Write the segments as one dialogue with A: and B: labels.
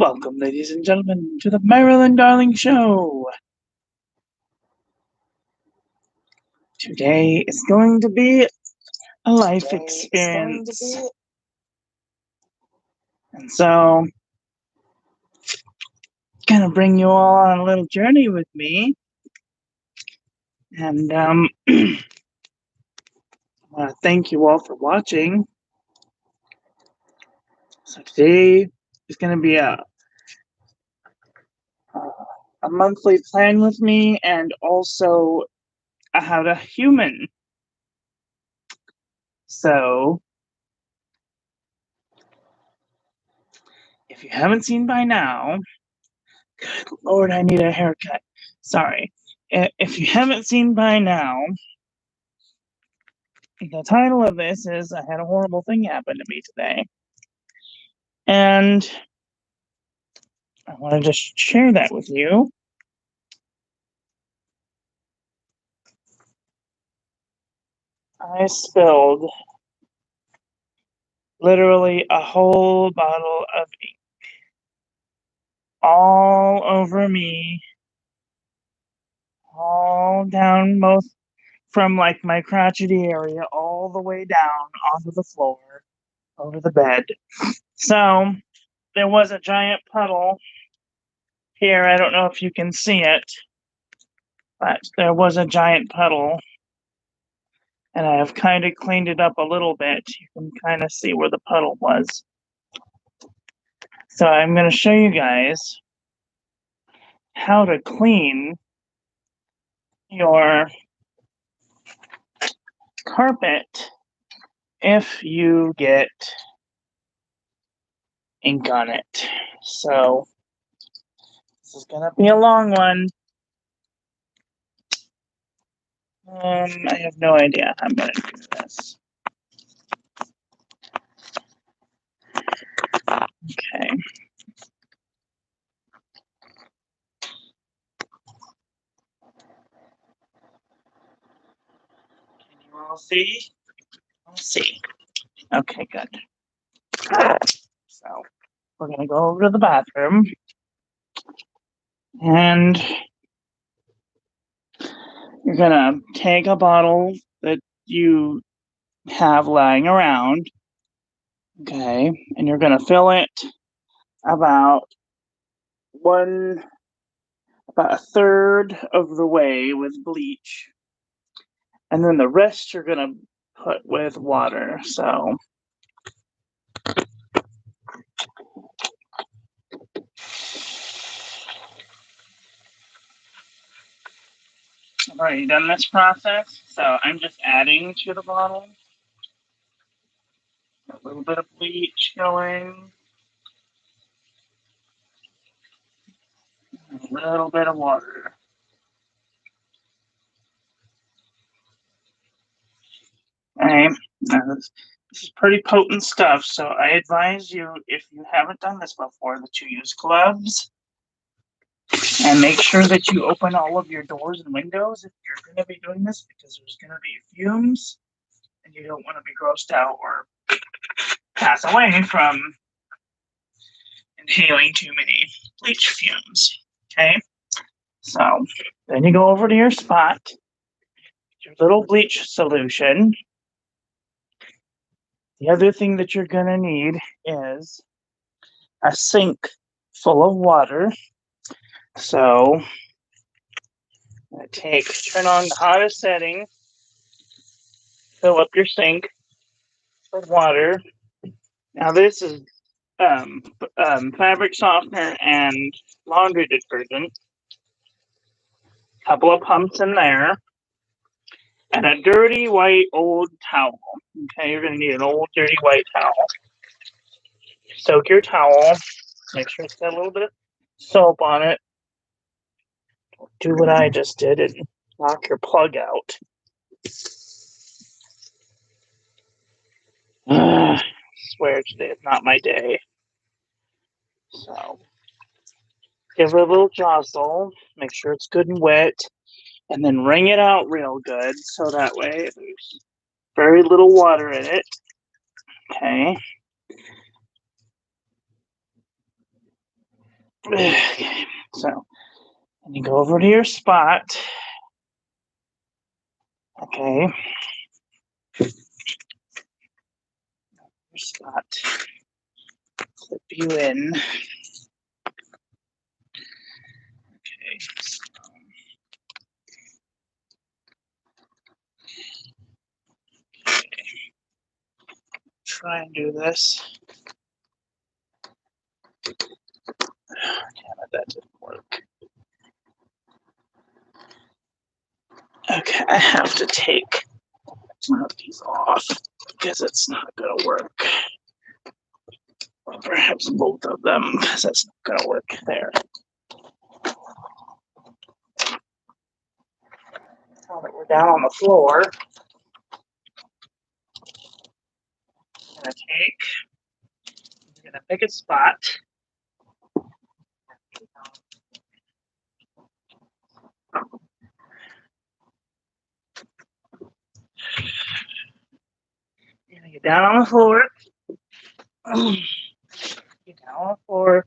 A: Welcome, ladies and gentlemen, to the Marilyn Darling Show. Today is going to be a life experience. And so, gonna bring you all on a little journey with me. And I want to thank you all for watching. So today is going to be a monthly plan with me, and also how to human. So, if you haven't seen by now, good Lord, I need a haircut. Sorry. If you haven't seen by now, the title of this is I had a horrible thing happen to me today. And I want to just share that with you. I spilled literally a whole bottle of ink all over me, all down both from like my crotchety area all the way down onto the floor, over the bed. So there was a giant puddle here. I don't know if you can see it, but there was a giant puddle. And I have kind of cleaned it up a little bit. You can kind of see where the puddle was. So I'm going to show you guys how to clean your carpet if you get ink on it. So this is going to be a long one. I have no idea how I'm going to do this. Okay. Can you all see? Let's see. Okay, good. So we're going to go over to the bathroom. And you're going to take a bottle that you have lying around. Okay. And you're going to fill it about a third of the way with bleach. And then the rest you're going to put with water. So I've already done this process. So I'm just adding to the bottle a little bit of bleach going, a little bit of water. Okay. This is pretty potent stuff, so I advise you, if you haven't done this before, that you use gloves. And make sure that you open all of your doors and windows if you're going to be doing this, because there's going to be fumes, and you don't want to be grossed out or pass away from inhaling too many bleach fumes. Okay? So then you go over to your spot, your little bleach solution. The other thing that you're going to need is a sink full of water. So turn on the hottest setting, fill up your sink with water. Now this is fabric softener and laundry detergent. A couple of pumps in there. And a dirty white old towel. Okay, you're going to need an old dirty white towel. Soak your towel. Make sure it's got a little bit of soap on it. Do what I just did and knock your plug out. I swear today is not my day. So give it a little jostle. Make sure it's good and wet. And then wring it out real good, so that way there's very little water in it. Okay. Okay, so and you go over to your spot. Okay, your spot. Clip you in. Okay, so try and do this. Damn it, that didn't work. Okay, I have to take one of these off because it's not gonna work. Or perhaps both of them because that's not gonna work there. Now that we're down on the floor, I'm gonna pick a spot. You're gonna get down on the floor. Get down on the floor,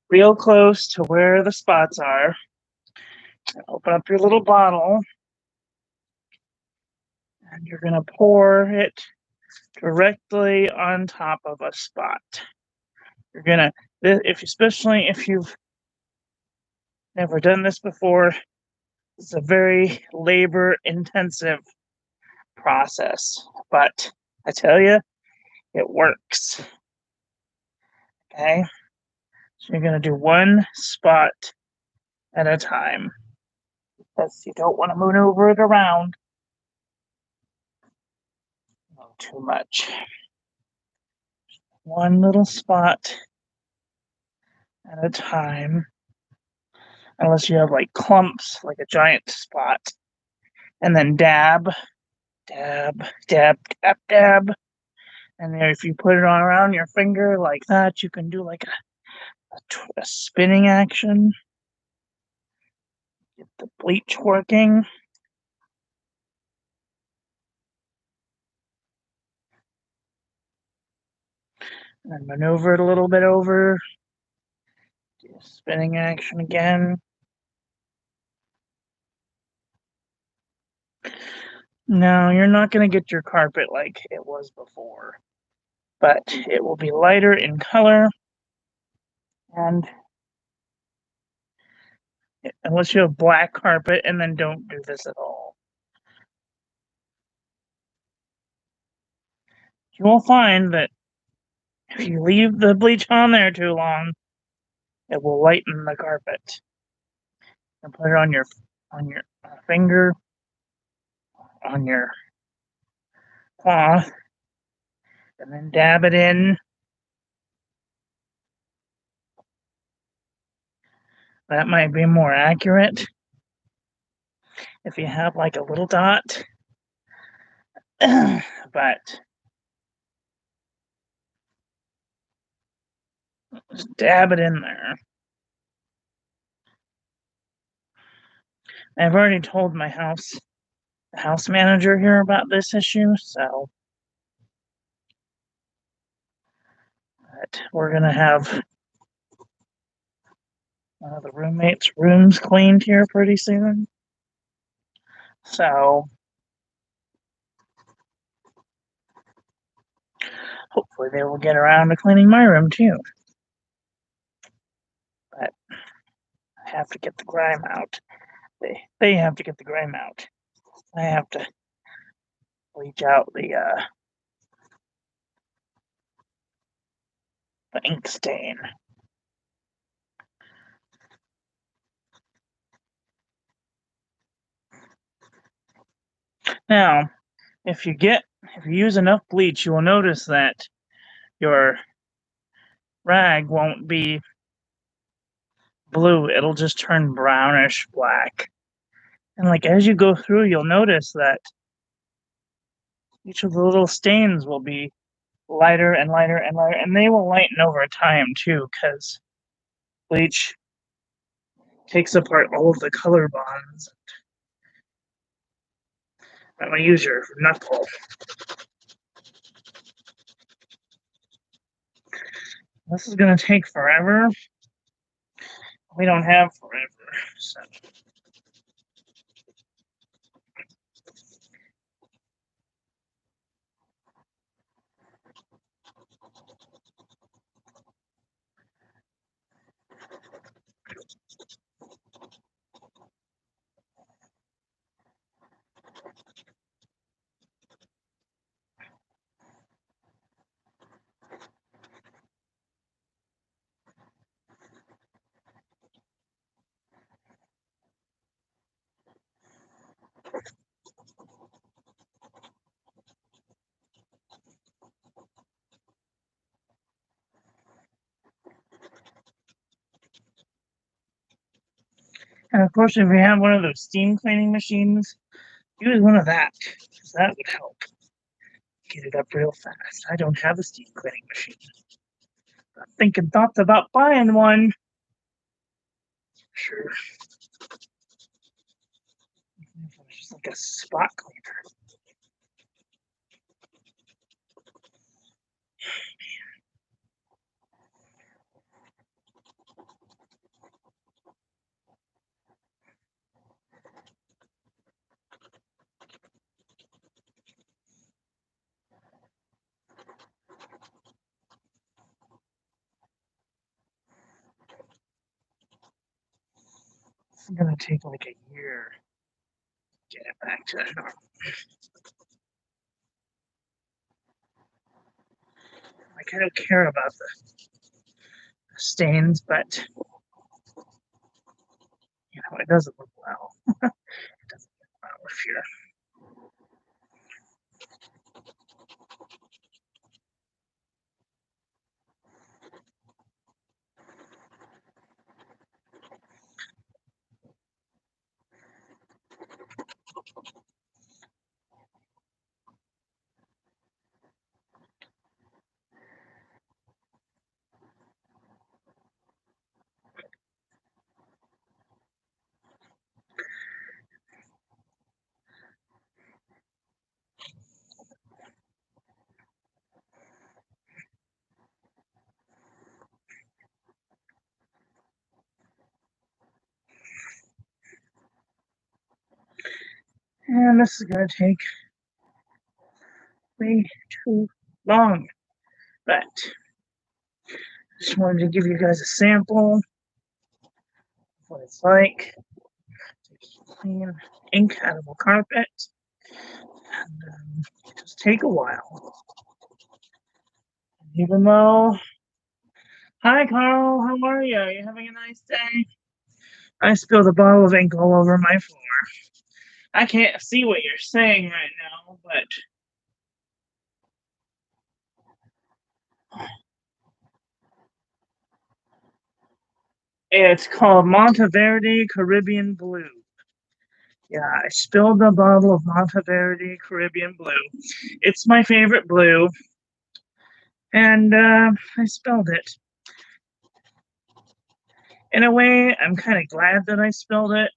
A: real close to where the spots are. And open up your little bottle, and you're gonna pour it directly on top of a spot. You're gonna, especially if you've never done this before, it's a very labor-intensive process, but I tell you, it works. Okay, so you're gonna do one spot at a time. Because you don't want to maneuver it around too much. One little spot at a time, unless you have like clumps, like a giant spot, and then dab, dab, dab, dab, dab. And then if you put it on around your finger like that, you can do like a spinning action. Get the bleach working. And maneuver it a little bit over. Do a spinning action again. No, you're not going to get your carpet like it was before, but it will be lighter in color. And unless you have black carpet, and then don't do this at all. You will find that if you leave the bleach on there too long, it will lighten the carpet. And put it on your finger, on your cloth, and then dab it in. That might be more accurate if you have like a little dot. But just dab it in there. I've already told the house manager here about this issue, so but we're gonna have one of the roommates' rooms cleaned here pretty soon. So hopefully they will get around to cleaning my room too. But I have to get the grime out. They have to get the grime out. I have to bleach out the ink stain. Now, if you use enough bleach, you will notice that your rag won't be blue. It'll just turn brownish black. And like as you go through, you'll notice that each of the little stains will be lighter and lighter and lighter, and they will lighten over time too, because bleach takes apart all of the color bonds. I'm gonna use your knuckle. This is gonna take forever, we don't have forever. So. And of course, if you have one of those steam cleaning machines, use one of that, because that would help get it up real fast. I don't have a steam cleaning machine. I'm thinking thoughts about buying one. Sure. It's just like a spot cleaner. It's gonna take like a year to get it back to normal. Like I don't care about the stains, but it doesn't look well. It doesn't look well if you're. And this is gonna take way too long. But I just wanted to give you guys a sample of what it's like to clean ink out of a carpet. And it just take a while. Even though, hi Carl, how are you? Are you having a nice day? I spilled a bottle of ink all over my floor. I can't see what you're saying right now, but it's called Monteverde Caribbean Blue. Yeah, I spilled a bottle of Monteverde Caribbean Blue. It's my favorite blue, and I spilled it. In a way, I'm kind of glad that I spilled it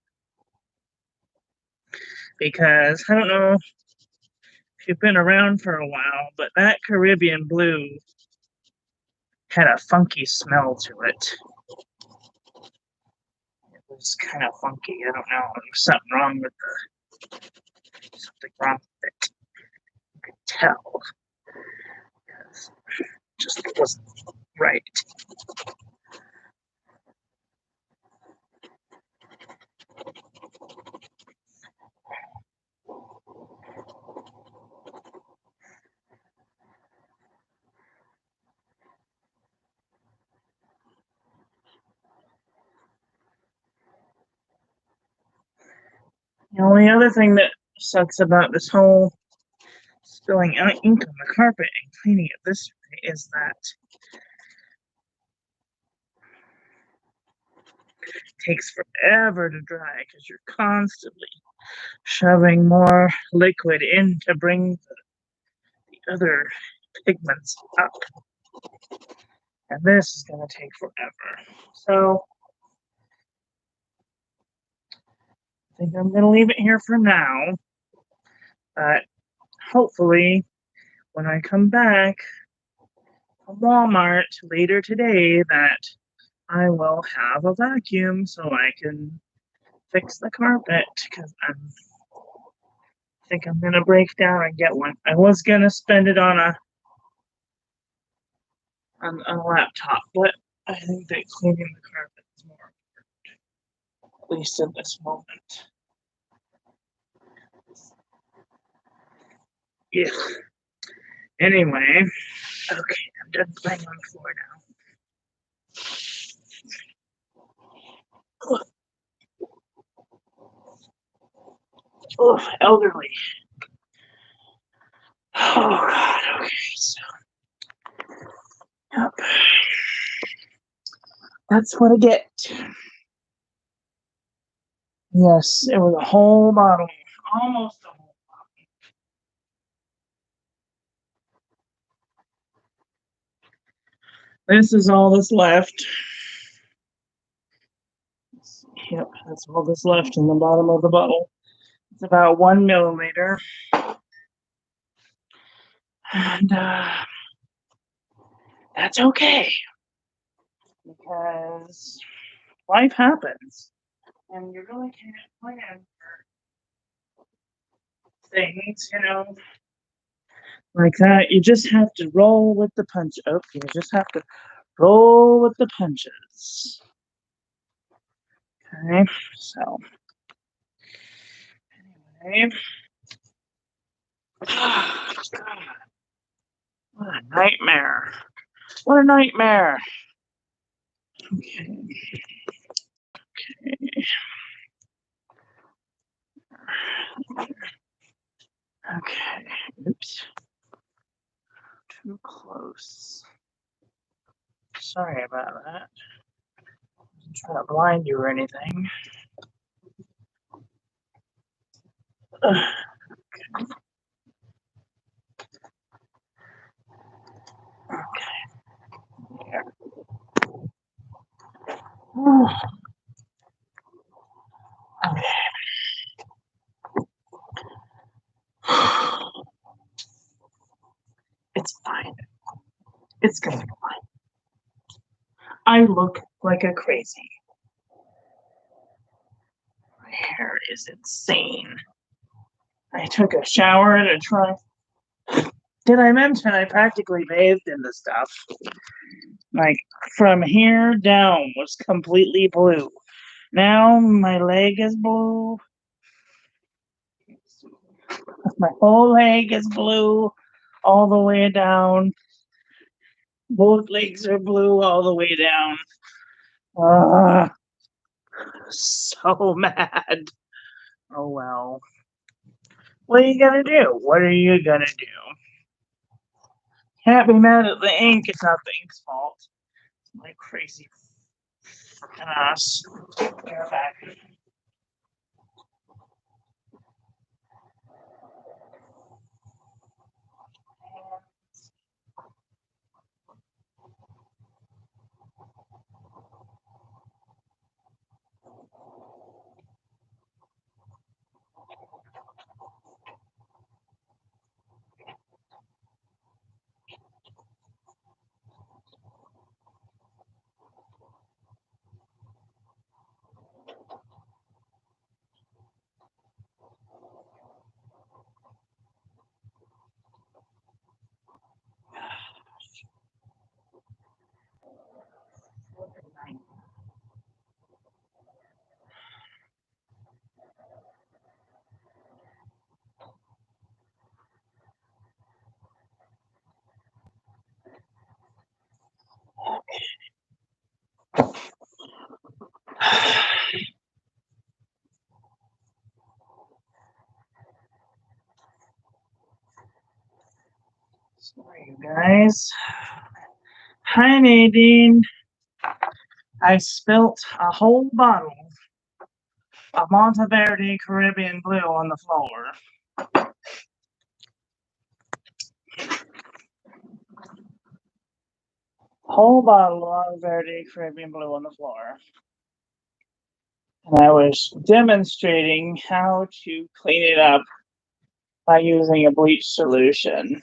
A: because I don't know if you've been around for a while, but that Caribbean Blue had a funky smell to it. It was kind of funky. I don't know. There was something wrong with it. You could tell because it just wasn't right. The only other thing that sucks about this whole spilling ink on the carpet and cleaning it this way is that it takes forever to dry because you're constantly shoving more liquid in to bring the other pigments up. And this is going to take forever. So I think I'm going to leave it here for now. But hopefully, when I come back from Walmart later today, that I will have a vacuum so I can fix the carpet because I think I'm gonna break down and get one. I was gonna spend it on a laptop, but I think that cleaning the carpet is more, at least in this moment. Yeah. Anyway, okay, I'm done playing on the floor now. Oh, elderly. Oh God. Okay, so yep. That's what I get. Yes, it was a whole bottle, almost a whole. This is all that's left. Yep, that's all that's left in the bottom of the bottle. It's about 1 milliliter, and that's okay because life happens, and you really can't plan for things, like that. You just have to roll with the punch. Oh, you just have to roll with the punches. Okay, so anyway, God, what a nightmare! What a nightmare! Okay, okay. Oops, too close. Sorry about that. I'm trying to blind you or anything. Okay. There. Okay. It's fine. It's gonna be fine. I look like a crazy. My hair is insane. I took a shower and a try. Did I mention I practically bathed in the stuff? Like from here down was completely blue. Now my leg is blue. My whole leg is blue all the way down. Both legs are blue all the way down. Ah, so mad. Oh well. What are you gonna do? What are you gonna do? Can't be mad at the ink. It's not the ink's fault. It's my crazy ass. Get back. Sorry, you guys. Hi, Nadine. I spilt a whole bottle of Monteverde Caribbean Blue on the floor. Whole bottle of Monteverde Caribbean Blue on the floor. And I was demonstrating how to clean it up by using a bleach solution.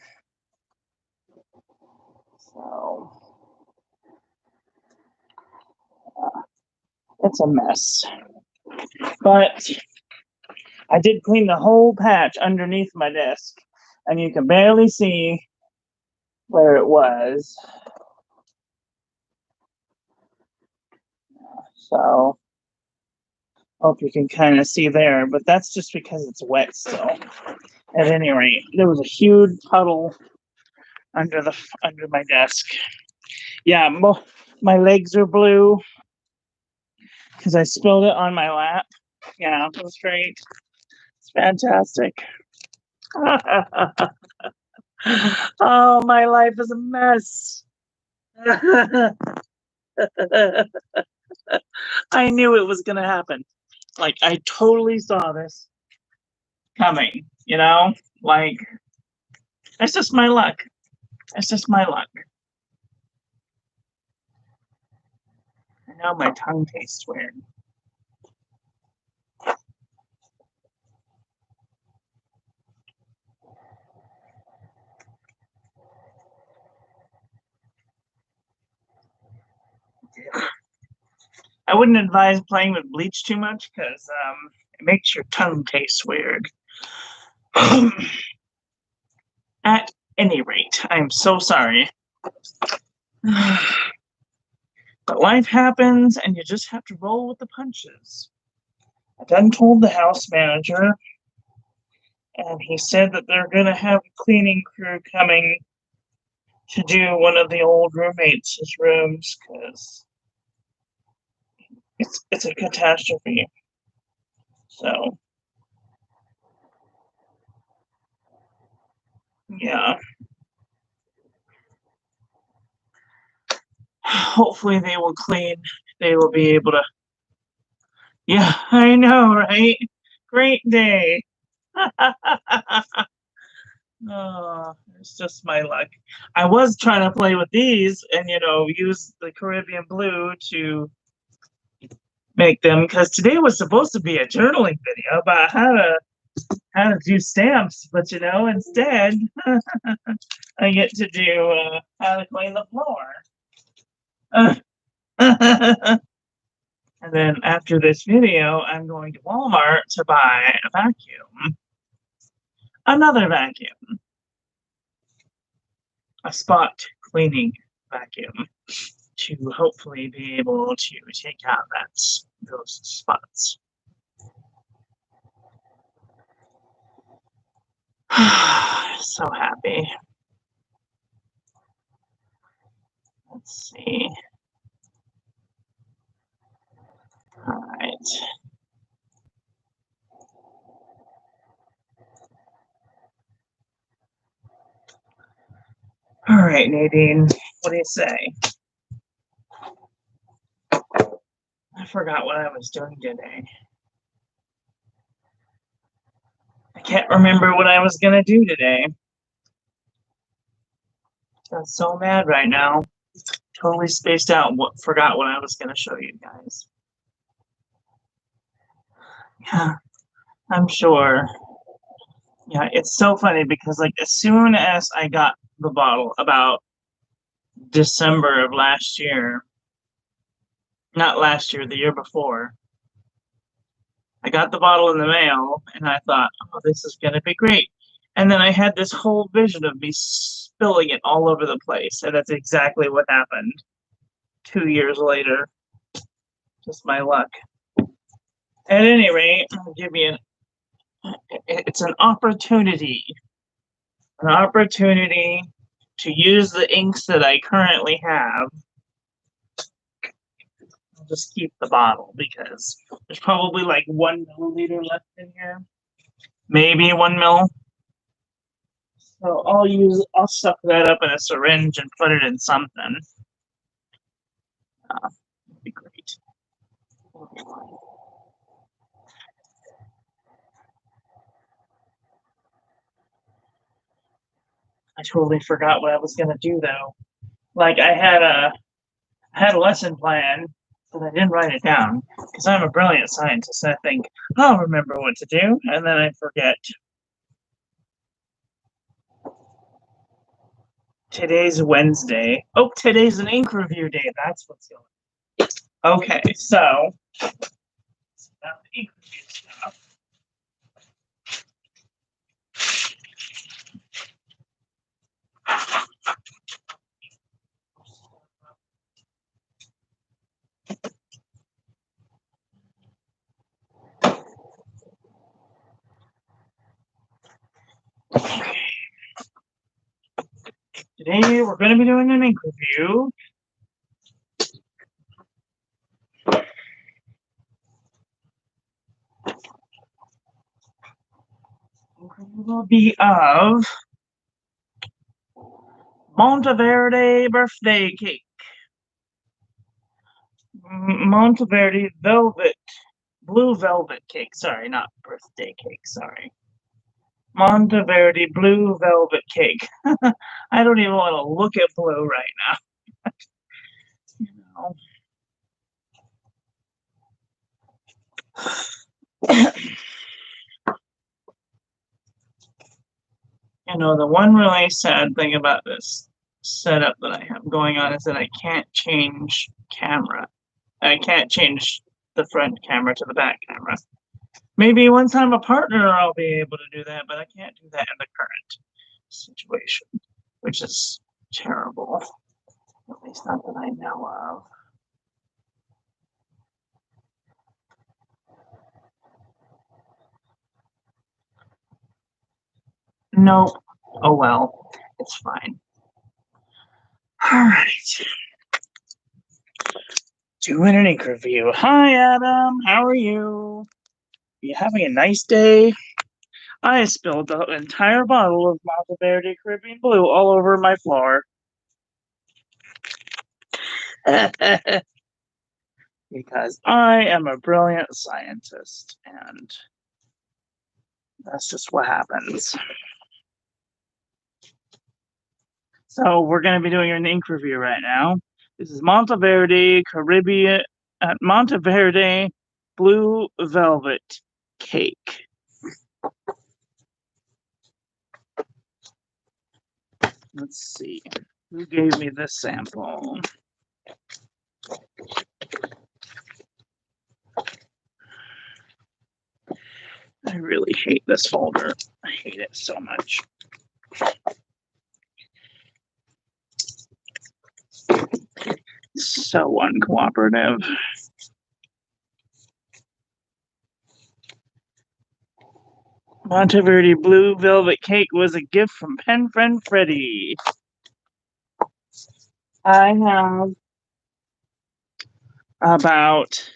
A: So It's a mess. But I did clean the whole patch underneath my desk, and you can barely see where it was. So, hope you can kind of see there, but that's just because it's wet still. At any rate, there was a huge puddle under my desk. Yeah, my legs are blue because I spilled it on my lap. Yeah, it was great. It's fantastic. Oh, my life is a mess. I knew it was going to happen. Like, I totally saw this coming, you know? Like, it's just my luck. It's just my luck. I know my tongue tastes weird. I wouldn't advise playing with bleach too much because it makes your tongue taste weird. At any rate, I'm so sorry. But life happens and you just have to roll with the punches. I done told the house manager, and he said that they're going to have a cleaning crew coming to do one of the old roommates' rooms because it's a catastrophe. So, yeah. Hopefully they will clean. They will be able to. Yeah, I know, right? Great day. Oh, it's just my luck. I was trying to play with these and, use the Caribbean blue to make them because today was supposed to be a journaling video about how to do stamps, but instead I get to do how to clean the floor. And then after this video, I'm going to Walmart to buy a vacuum. Another vacuum. A spot cleaning vacuum to hopefully be able to take out those spots. So happy. Let's see. All right. All right, Nadine, what do you say? I forgot what I was doing today. I can't remember what I was going to do today. I'm so mad right now. Totally spaced out. Forgot what I was going to show you guys. Yeah, I'm sure. Yeah, it's so funny because as soon as I got the bottle about December of last year, not last year, the year before, I got the bottle in the mail and I thought, oh, this is going to be great. And then I had this whole vision of me spilling it all over the place. And that's exactly what happened 2 years later. Just my luck. At any rate, I'll give you it's an opportunity. An opportunity to use the inks that I currently have. I'll just keep the bottle because there's probably 1 milliliter left in here. Maybe 1 mil. So I'll suck that up in a syringe and put it in something. That'd be great. I totally forgot what I was gonna do though. I had a lesson plan, but I didn't write it down because I'm a brilliant scientist. I think I'll remember what to do, and then I forget. Today's Wednesday. Oh, today's an ink review day. That's what's going on. Okay, so About the ink review stuff. Today we're going to be doing an ink review. It will be of Monteverde birthday cake. Monteverde blue velvet cake. Sorry, not birthday cake. Sorry. Monteverde blue velvet cake. I don't even want to look at blue right now. You know. You know, the one really sad thing about this setup that I have going on is that I can't change camera. I can't change the front camera to the back camera. Maybe once I'm a partner, I'll be able to do that, but I can't do that in the current situation, which is terrible. At least not that I know of. Nope. Oh well, it's fine. All right. Doing an ink review. Hi, Adam. How are you? Are you having a nice day? I spilled the entire bottle of Monteverde Caribbean Blue all over my floor. Because I am a brilliant scientist, and that's just what happens. So we're going to be doing an ink review right now. This is Monteverde Blue Velvet Cake. Let's see. Who gave me this sample? I really hate this folder. I hate it so much. So uncooperative. Monteverde Blue Velvet Cake was a gift from pen friend Freddie. I have about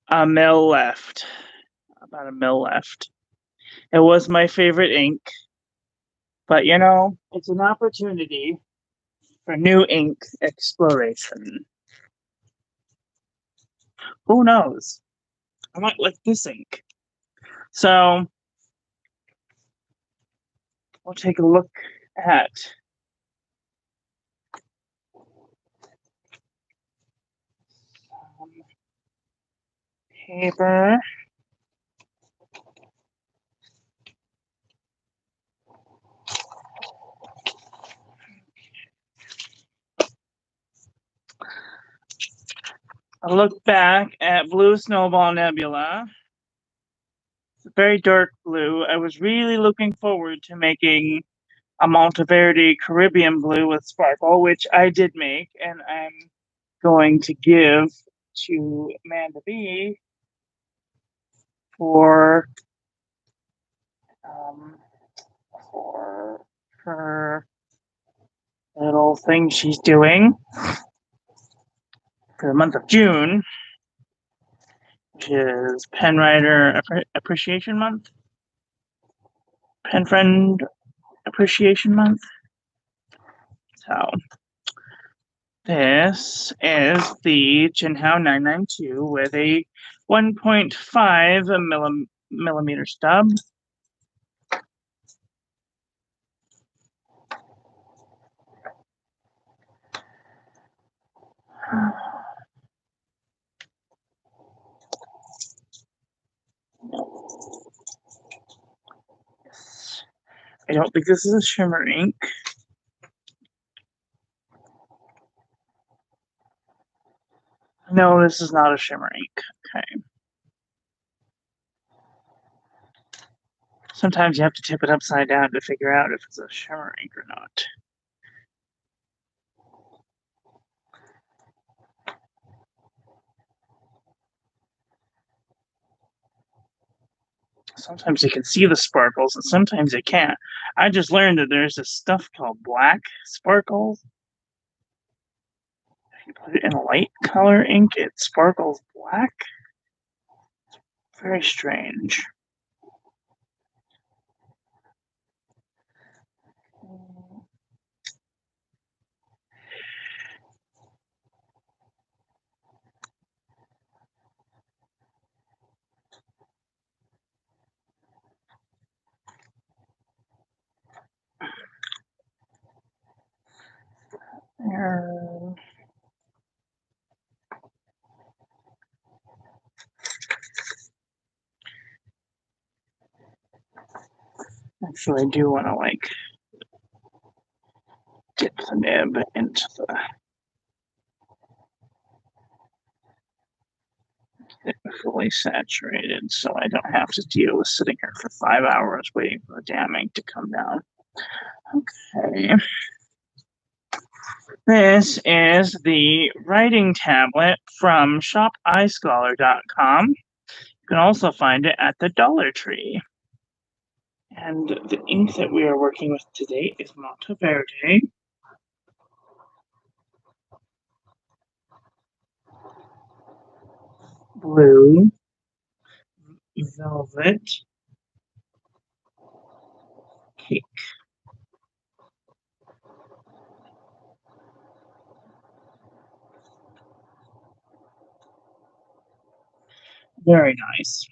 A: a mil left. It was my favorite ink. But you know, it's an opportunity for new ink exploration. Who knows? I might like this ink. So we'll take a look at paper. I look back at Blue Snowball Nebula. It's a very dark blue. I was really looking forward to making a Monteverde Caribbean Blue with sparkle, which I did make, and I'm going to give to Amanda B for her little thing she's doing for the month of June, which is Pen Writer Appreciation Month, Pen Friend Appreciation Month. So this is the Jinhao 992 with a 1.5 millimeter stub. I don't think this is a shimmer ink. No, this is not a shimmer ink. Okay. Sometimes you have to tip it upside down to figure out if it's a shimmer ink or not. Sometimes you can see the sparkles and sometimes you can't. I just learned that there's this stuff called black sparkles. If you put it in a light color ink, it sparkles black. Very strange. There. Actually, I do want to like dip the nib into the fully saturated so I don't have to deal with sitting here for 5 hours waiting for the damn ink to come down. Okay. This is the writing tablet from shopischolar.com. You can also find it at the Dollar Tree. And the ink that we are working with today is Monteverde. Blue. Velvet. Cake. Very nice.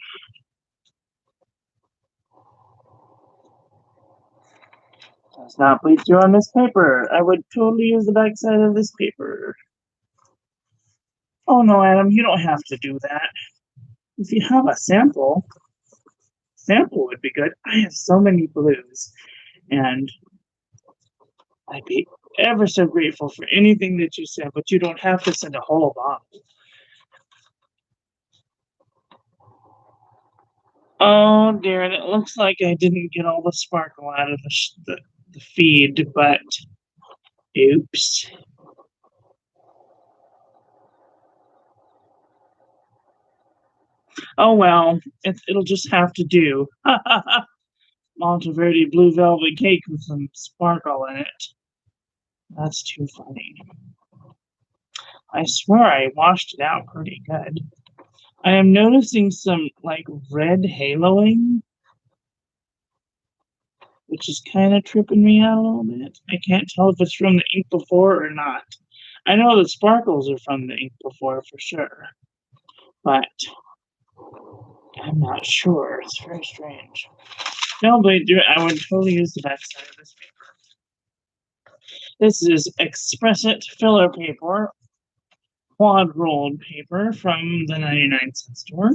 A: Does not bleed through on this paper. I would totally use the back side of this paper. Oh no, Adam, you don't have to do that. If you have a sample would be good. I have so many blues, and I'd be ever so grateful for anything that you send, but you don't have to send a whole bottle. Oh dear, and it looks like I didn't get all the sparkle out of the feed, but oops. Oh well, it'll just have to do. Monteverde blue velvet cake with some sparkle in it. That's too funny. I swear I washed it out pretty good. I am noticing some like red haloing, which is kind of tripping me out a little bit. I can't tell if it's from the ink before or not. I know the sparkles are from the ink before for sure, but I'm not sure. It's very strange. No, but I would totally use the back side of this paper. This is Express It filler paper, quad rolled paper from the 99-cent store.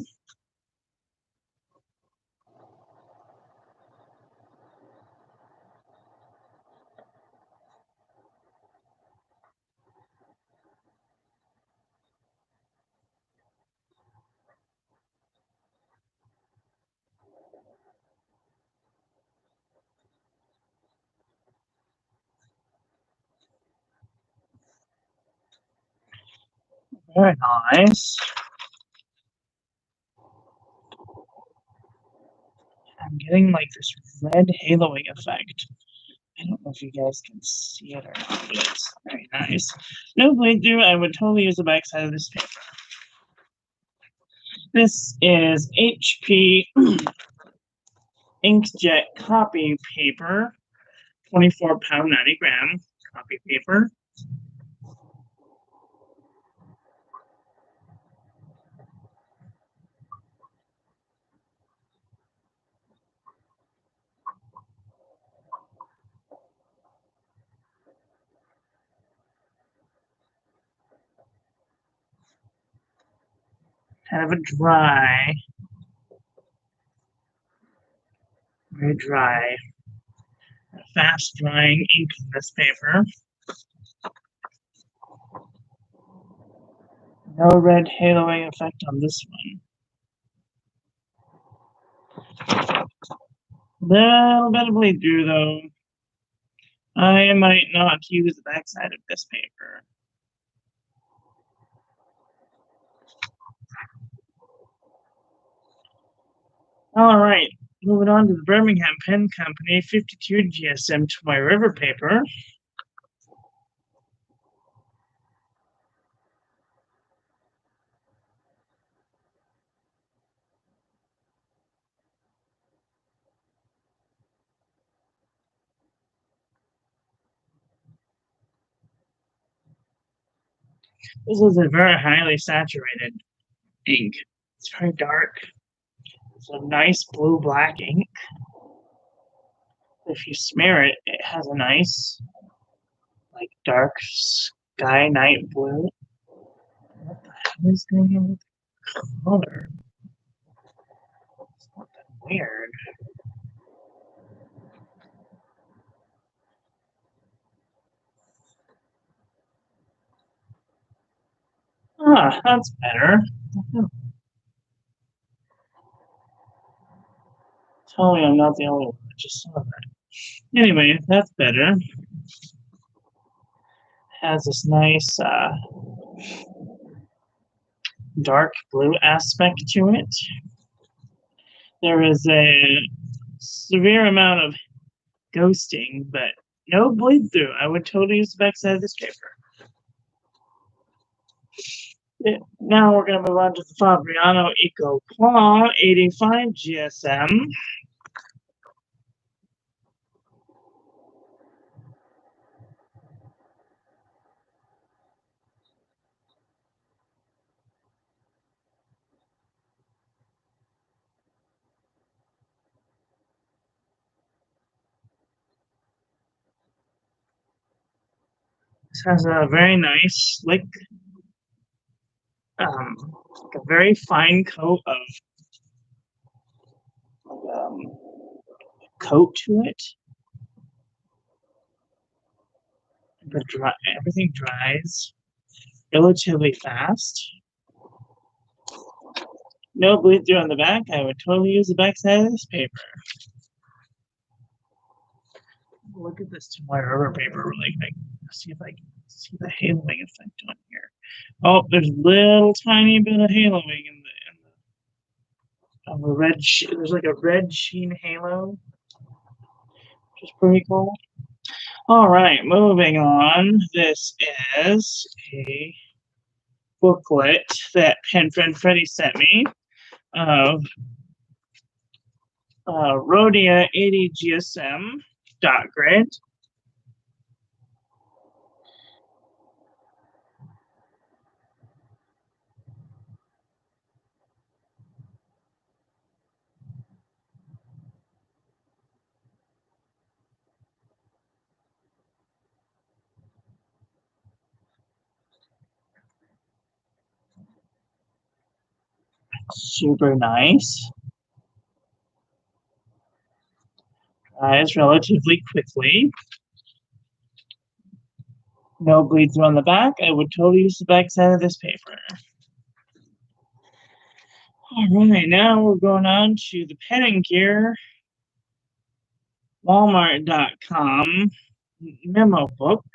A: Very nice. I'm getting like this red haloing effect. I don't know if you guys can see it or not, but it's very nice. No playthrough, I would totally use the backside of this paper. This is HP inkjet copy paper, 24 pound, 90 gram copy paper. Kind of a dry, very dry, fast drying ink in this paper. No red haloing effect on this one. Little bit of bleed through though. I might not use the backside of this paper. All right, moving on to the Birmingham Pen Company 52 GSM to my river paper. This is a very highly saturated ink. It's very dark. It's a nice blue-black ink. If you smear it, it has a nice, like, dark sky night blue. What the hell is going on with the color? It's not that weird. Ah, that's better. Tell me I'm not the only one that just saw that. Anyway, that's better. Has this nice dark blue aspect to it. There is a severe amount of ghosting, but no bleed through. I would totally use the backside of this paper. Now we're going to move on to the Fabriano Eco Claw 85 GSM. This has a very nice, slick, like a very fine coat of coat to it. But everything dries relatively fast. No bleed through on the back. I would totally use the back side of this paper. Look at this tomorrow rubber paper really quick. See if I can see the haloing effect on here. Oh, there's little tiny bit of haloing in the red. There's like a red sheen halo, which is pretty cool. All right, moving on. This is a booklet that pen friend Freddie sent me of Rhodia 80 GSM dot grid. Super nice. Dries relatively quickly. No bleed through on the back. I would totally use the back side of this paper. All right, now we're going on to the Pen and Gear Walmart.com memo book.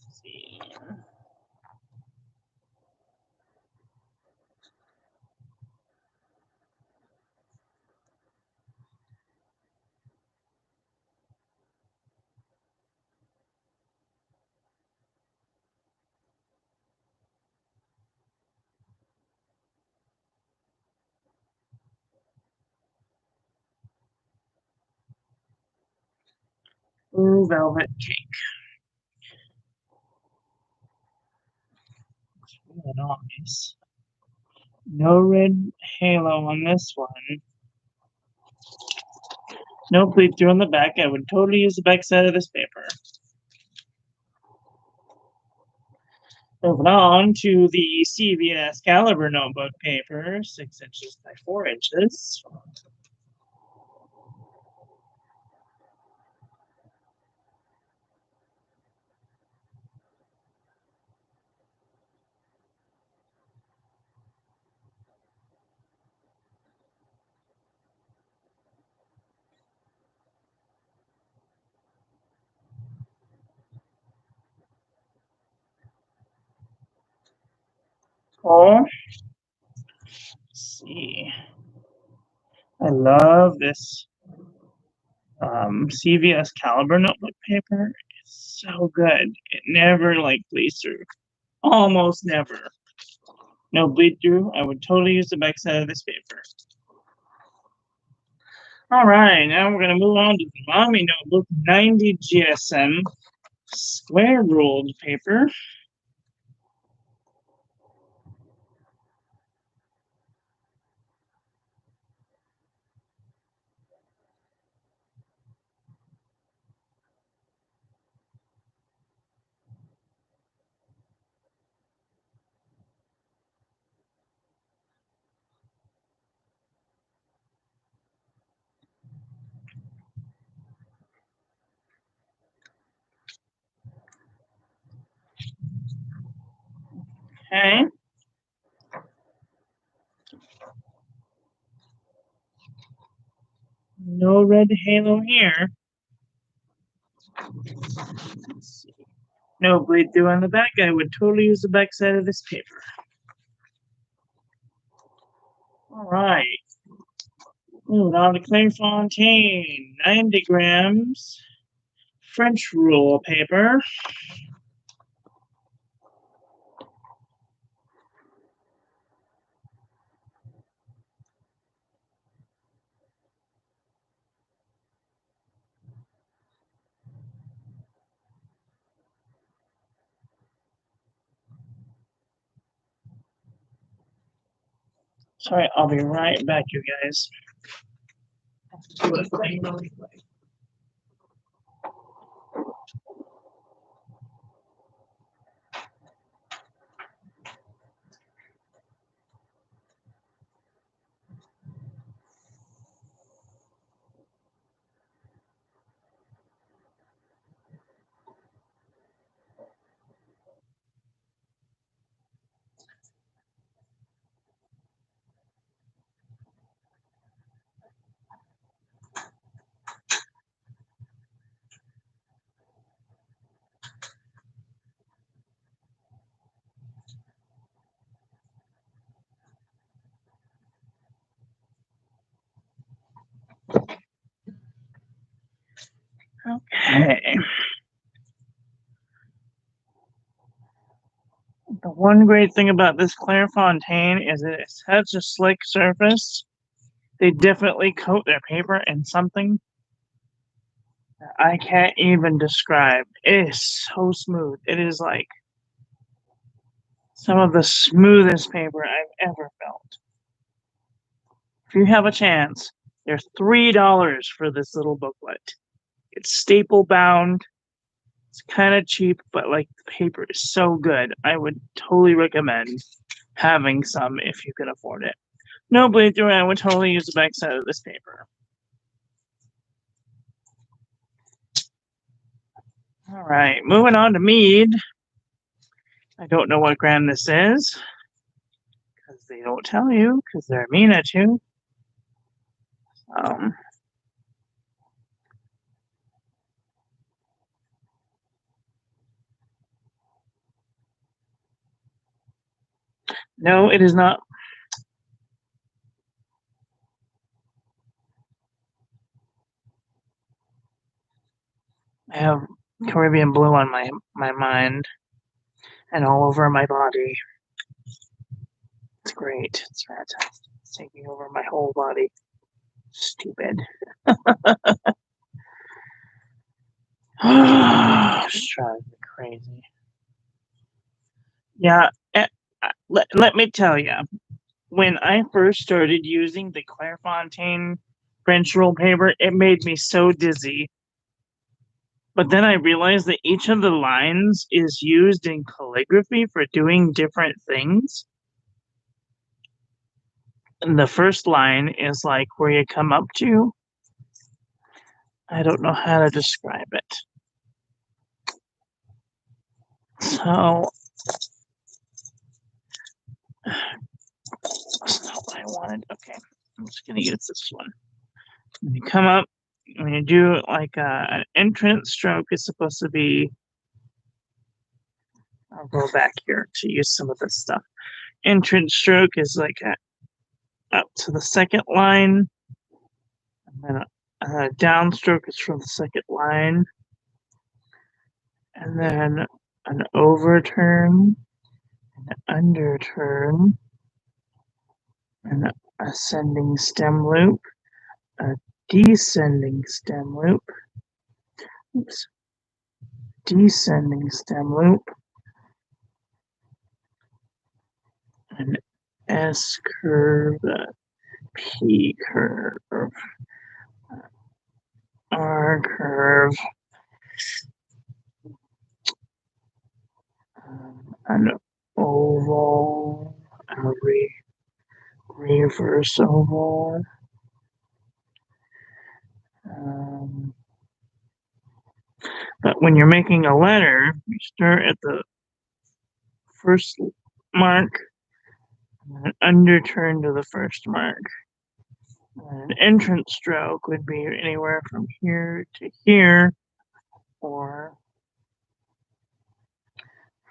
A: Let's see. Blue velvet cake. Really nice. No red halo on this one. No bleed through on the back. I would totally use the back side of this paper. Moving on to the CVS Caliber notebook paper, 6 inches by 4 inches. Oh, let's see. I love this CVS caliber notebook paper. It's so good. It never bleeds through. Almost never. No bleed through. I would totally use the backside of this paper. All right, now we're going to move on to the Mommy Notebook 90 GSM square ruled paper. Okay. No red halo here. Let's see. No bleed through on the back. I would totally use the back side of this paper. All right. Moving on to Clairefontaine, 90 grams French rule paper. Sorry, I'll be right back, you guys. Okay. The one great thing about this Clairefontaine is that it has a slick surface. They definitely coat their paper in something that I can't even describe. It is so smooth. It is like some of the smoothest paper I've ever felt. If you have a chance, there's $3 for this little booklet. It's staple bound. It's kind of cheap, but the paper is so good. I would totally recommend having some if you can afford it. No bleed through. I would totally use the back side of this paper. All right, moving on to Mead. I don't know what gram this is because they don't tell you because they're mean at you. No, it is not. I have Caribbean blue on my mind and all over my body. It's great. It's fantastic. It's taking over my whole body. Stupid. It's driving me crazy. Yeah, let me tell you, when I first started using the Clairefontaine French roll paper, it made me so dizzy. But then I realized that each of the lines is used in calligraphy for doing different things. And the first line is where you come up to. I don't know how to describe it. So that's not what I wanted. Okay, I'm just gonna use this one. When you come up, when you do an entrance stroke, is supposed to be. I'll go back here to use some of this stuff. entrance stroke is like up to the second line, and then a downstroke is from the second line, and then an overturn, an underturn, an ascending stem loop, a descending stem loop, descending stem loop, an S curve, a P curve, R curve, an oval, a reverse oval. But when you're making a letter, you start at the first mark, and underturn to the first mark. An entrance stroke would be anywhere from here to here, or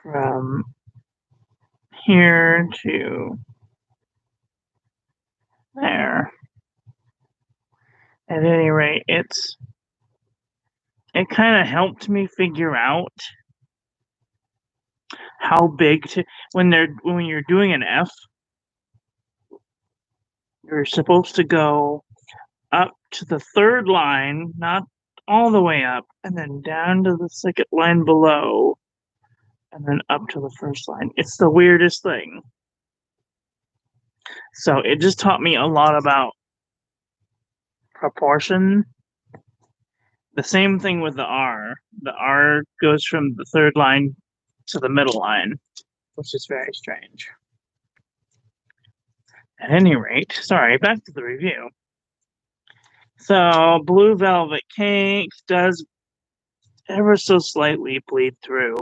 A: from here to there. At any rate, it kind of helped me figure out how big to when you're doing an F, you're supposed to go up to the third line, not all the way up, and then down to the second line below, and then up to the first line. It's the weirdest thing. So it just taught me a lot about proportion. The same thing with the R. The R goes from the third line to the middle line, which is very strange. At any rate, sorry, back to the review. So Blue Velvet Cake does ever so slightly bleed through,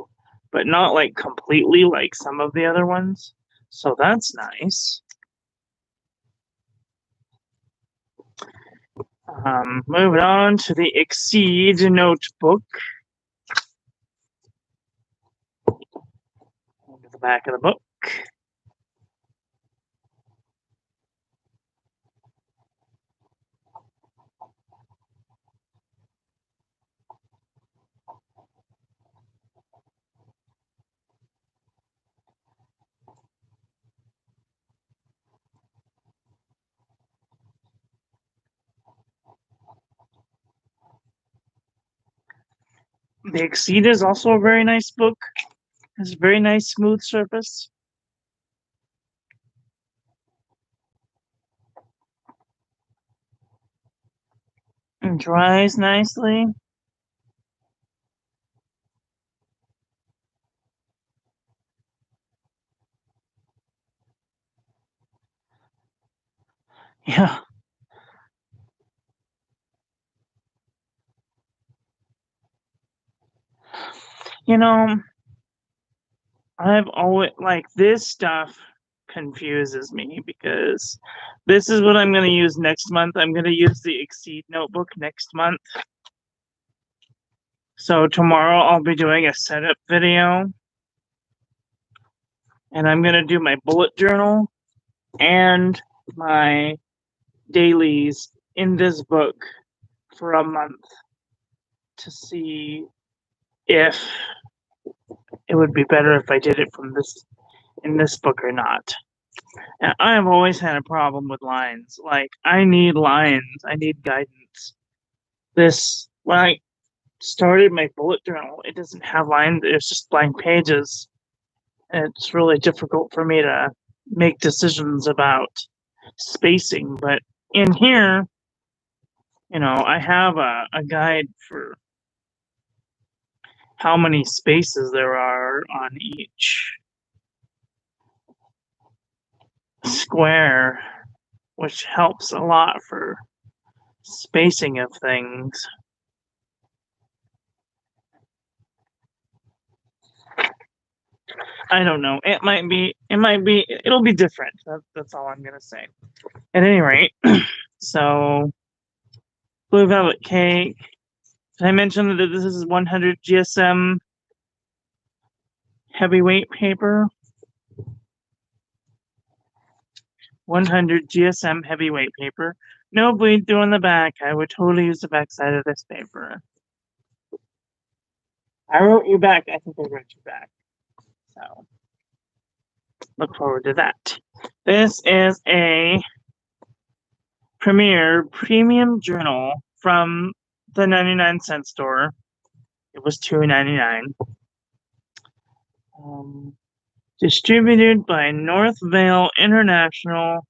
A: but not like completely like some of the other ones. So that's nice. Moving on to the Exceed notebook. Look at the back of the book. The Exceed is also a very nice book. Has a very nice smooth surface. And dries nicely. Yeah. You know, I've always like this stuff confuses me because this is what I'm going to use next month. I'm going to use the Exceed notebook next month. So tomorrow I'll be doing a setup video, and I'm going to do my bullet journal and my dailies in this book for a month to see if it would be better if I did it from in this book or not. And I have always had a problem with lines. Like, I need lines. I need guidance. When I started my bullet journal, it doesn't have lines. It's just blank pages. And it's really difficult for me to make decisions about spacing. But in here, I have a guide for how many spaces there are on each square, which helps a lot for spacing of things. I don't know. It'll be different. That's all I'm gonna say. At any rate, so Blue Velvet Cake. Did I mention that this is 100 GSM heavyweight paper? 100 GSM heavyweight paper. No bleed through on the back. I would totally use the back side of this paper. I wrote you back. I think I wrote you back. So look forward to that. This is a Premier Premium Journal from the 99-cent store. It was $2.99. Distributed by North Vale International,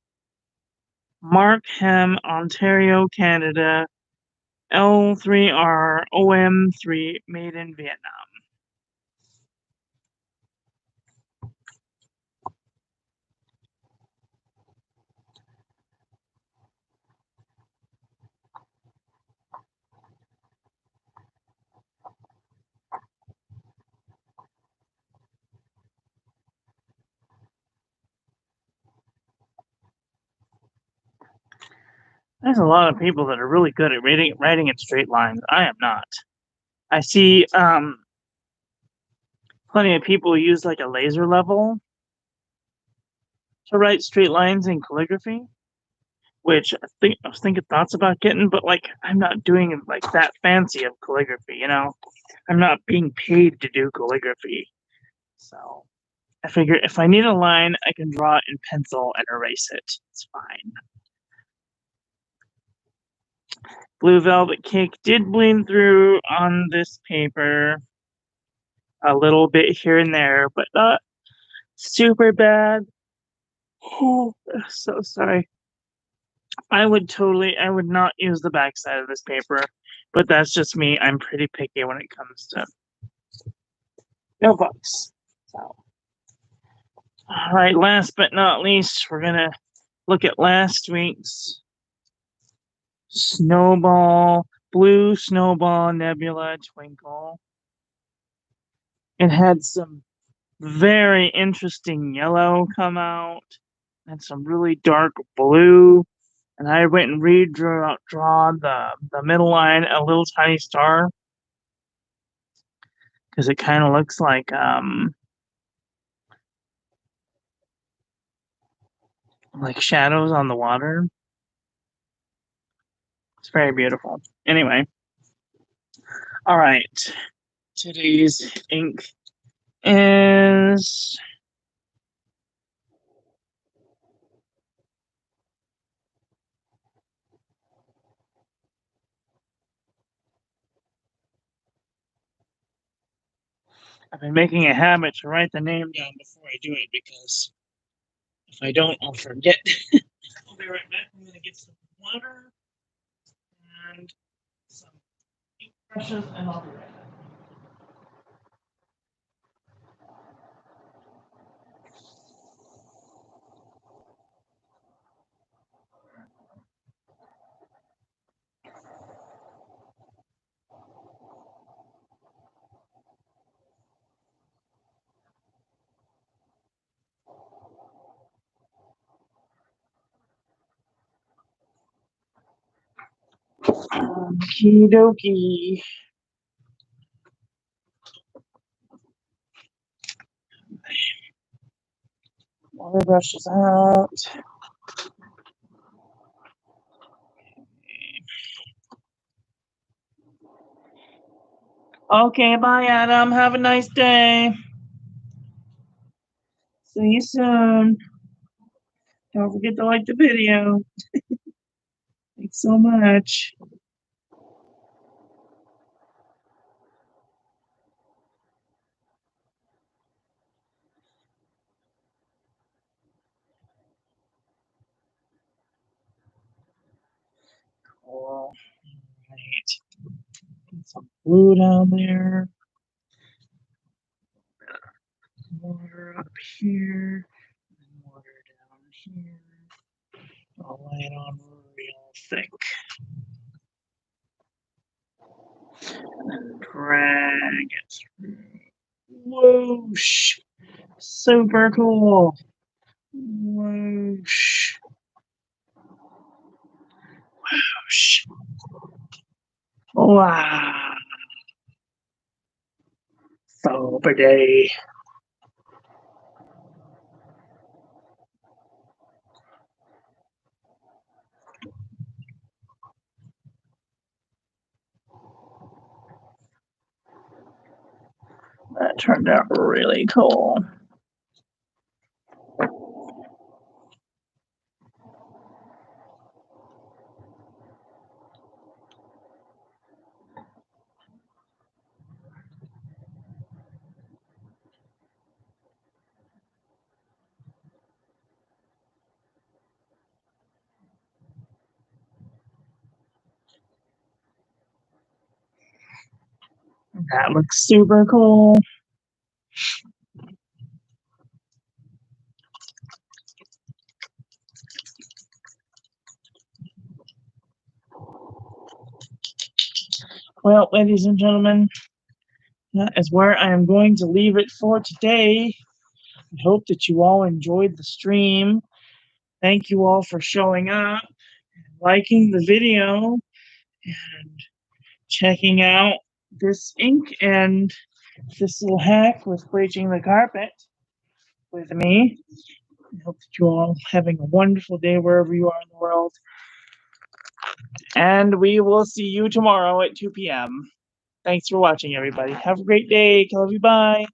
A: Markham, Ontario, Canada, L3R OM3, made in Vietnam. There's a lot of people that are really good at writing in straight lines. I am not. I see plenty of people use like a laser level to write straight lines in calligraphy, which I was thinking thoughts about getting, but like I'm not doing like that fancy of calligraphy, you know? I'm not being paid to do calligraphy. So I figure if I need a line, I can draw it in pencil and erase it. It's fine. Blue Velvet Cake did bleed through on this paper a little bit here and there, but not super bad. Oh, so sorry. I would not use the backside of this paper, but that's just me. I'm pretty picky when it comes to notebooks. So, all right, last but not least, we're gonna look at last week's Blue Snowball Nebula Twinkle. It had some very interesting yellow come out and some really dark blue. And I went and draw the middle line a little tiny star because it kind of looks like shadows on the water. It's very beautiful. Anyway, all right. Today's ink is I've been making a habit to write the name down before I do it because if I don't, I'll forget. I'll be right back. I'm going to get some water and some ink brushes, and I'll be right back. Okie dokie. Water brushes out. Okay, bye, Adam. Have a nice day. See you soon. Don't forget to like the video. Thanks so much. All right. Get some blue down there. Water up here. And water down here. I'll lay it on real thick. And then drag it through. Whoosh! Super cool. Whoosh. Whoosh. Wow. So pretty. That turned out really cool. That looks super cool. Well, ladies and gentlemen, that is where I am going to leave it for today. I hope that you all enjoyed the stream. Thank you all for showing up, liking the video, and checking out this ink and this little hack with bleaching the carpet with me. I hope that you all having a wonderful day wherever you are in the world. And we will see you tomorrow at 2 p.m. Thanks for watching, everybody. Have a great day. Love you. Bye.